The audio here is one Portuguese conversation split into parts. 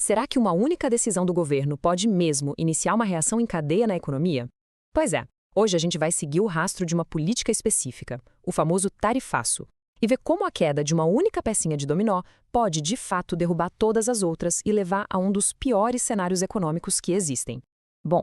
Será que uma única decisão do governo pode mesmo iniciar uma reação em cadeia na economia? Pois é, hoje a gente vai seguir o rastro de uma política específica, o famoso tarifaço, e ver como a queda de uma única pecinha de dominó pode de fato derrubar todas as outras e levar a um dos piores cenários econômicos que existem. Bom,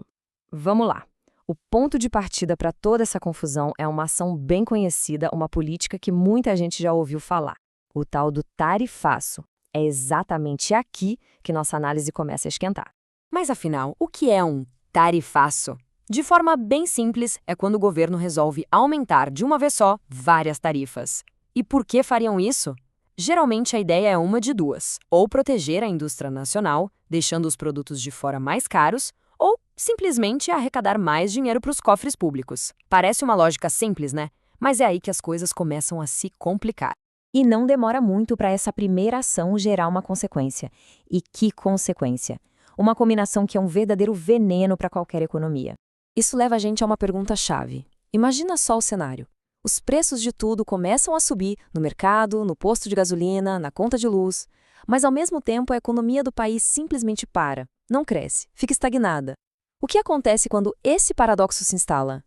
vamos lá. O ponto de partida para toda essa confusão é uma ação bem conhecida, uma política que muita gente já ouviu falar, o tal do tarifaço. É exatamente aqui que nossa análise começa a esquentar. Mas afinal, o que é um tarifaço? De forma bem simples, é quando o governo resolve aumentar de uma vez só várias tarifas. E por que fariam isso? Geralmente a ideia é uma de duas: ou proteger a indústria nacional, deixando os produtos de fora mais caros, ou simplesmente arrecadar mais dinheiro para os cofres públicos. Parece uma lógica simples, né? Mas é aí que as coisas começam a se complicar. E não demora muito para essa primeira ação gerar uma consequência. E que consequência? Uma combinação que é um verdadeiro veneno para qualquer economia. Isso leva a gente a uma pergunta-chave. Imagina só o cenário. Os preços de tudo começam a subir no mercado, no posto de gasolina, na conta de luz, mas ao mesmo tempo a economia do país simplesmente para, não cresce, fica estagnada. O que acontece quando esse paradoxo se instala?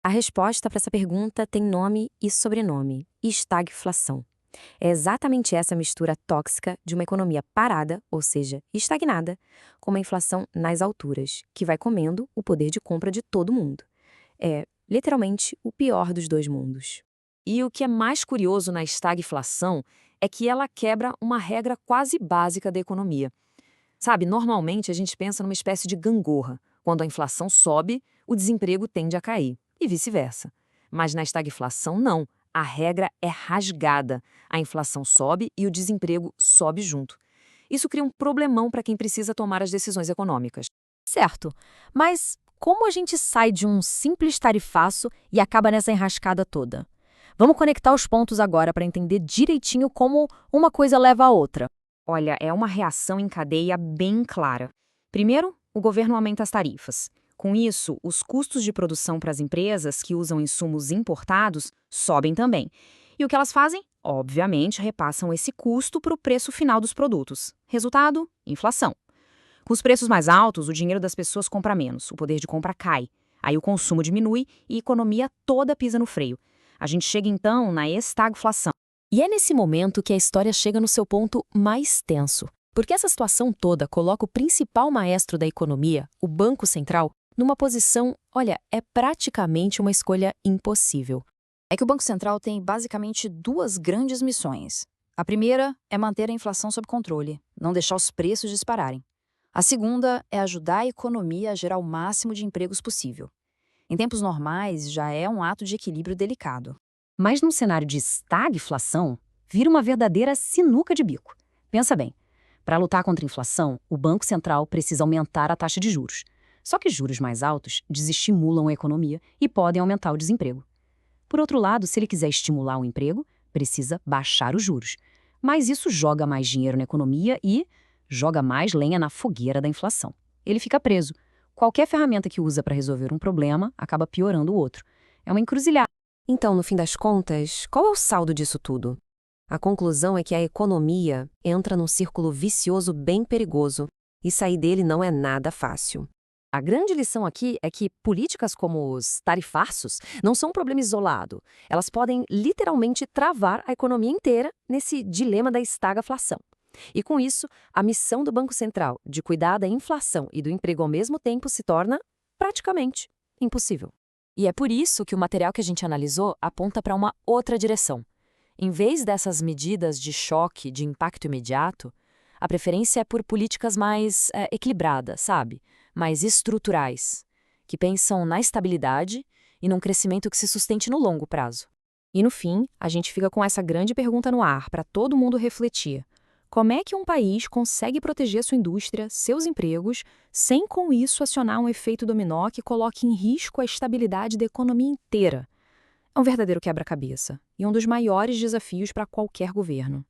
A resposta para essa pergunta tem nome e sobrenome: estagflação. É exatamente essa mistura tóxica de uma economia parada, ou seja, estagnada, com uma inflação nas alturas, que vai comendo o poder de compra de todo mundo. É, literalmente, o pior dos dois mundos. E o que é mais curioso na estagflação é que ela quebra uma regra quase básica da economia. Sabe, normalmente a gente pensa numa espécie de gangorra. Quando a inflação sobe, o desemprego tende a cair, e vice-versa. Mas na estagflação, não. A regra é rasgada. A inflação sobe e o desemprego sobe junto. Isso cria um problemão para quem precisa tomar as decisões econômicas. Certo, mas como a gente sai de um simples tarifaço e acaba nessa enrascada toda? Vamos conectar os pontos agora para entender direitinho como uma coisa leva a outra. Olha, é uma reação em cadeia bem clara. Primeiro, o governo aumenta as tarifas. Com isso, os custos de produção para as empresas que usam insumos importados sobem também. E o que elas fazem? Obviamente, repassam esse custo para o preço final dos produtos. Resultado? Inflação. Com os preços mais altos, o dinheiro das pessoas compra menos, o poder de compra cai. Aí o consumo diminui e a economia toda pisa no freio. A gente chega então na estagflação. E é nesse momento que a história chega no seu ponto mais tenso. Porque essa situação toda coloca o principal maestro da economia, o Banco Central, numa posição, olha, é praticamente uma escolha impossível. É que o Banco Central tem basicamente duas grandes missões. A primeira é manter a inflação sob controle, não deixar os preços dispararem. A segunda é ajudar a economia a gerar o máximo de empregos possível. Em tempos normais, já é um ato de equilíbrio delicado. Mas num cenário de estagflação, vira uma verdadeira sinuca de bico. Pensa bem, para lutar contra a inflação, o Banco Central precisa aumentar a taxa de juros. Só que juros mais altos desestimulam a economia e podem aumentar o desemprego. Por outro lado, se ele quiser estimular o emprego, precisa baixar os juros. Mas isso joga mais dinheiro na economia e joga mais lenha na fogueira da inflação. Ele fica preso. Qualquer ferramenta que usa para resolver um problema acaba piorando o outro. É uma encruzilhada. Então, no fim das contas, qual é o saldo disso tudo? A conclusão é que a economia entra num círculo vicioso bem perigoso e sair dele não é nada fácil. A grande lição aqui é que políticas como os tarifaços não são um problema isolado. Elas podem literalmente travar a economia inteira nesse dilema da estagflação. E com isso, a missão do Banco Central de cuidar da inflação e do emprego ao mesmo tempo se torna praticamente impossível. E é por isso que o material que a gente analisou aponta para uma outra direção. Em vez dessas medidas de choque, de impacto imediato, a preferência é por políticas mais equilibradas, sabe? Mais estruturais, que pensam na estabilidade e num crescimento que se sustente no longo prazo. E no fim, a gente fica com essa grande pergunta no ar para todo mundo refletir. Como é que um país consegue proteger sua indústria, seus empregos, sem com isso acionar um efeito dominó que coloque em risco a estabilidade da economia inteira? É um verdadeiro quebra-cabeça e um dos maiores desafios para qualquer governo.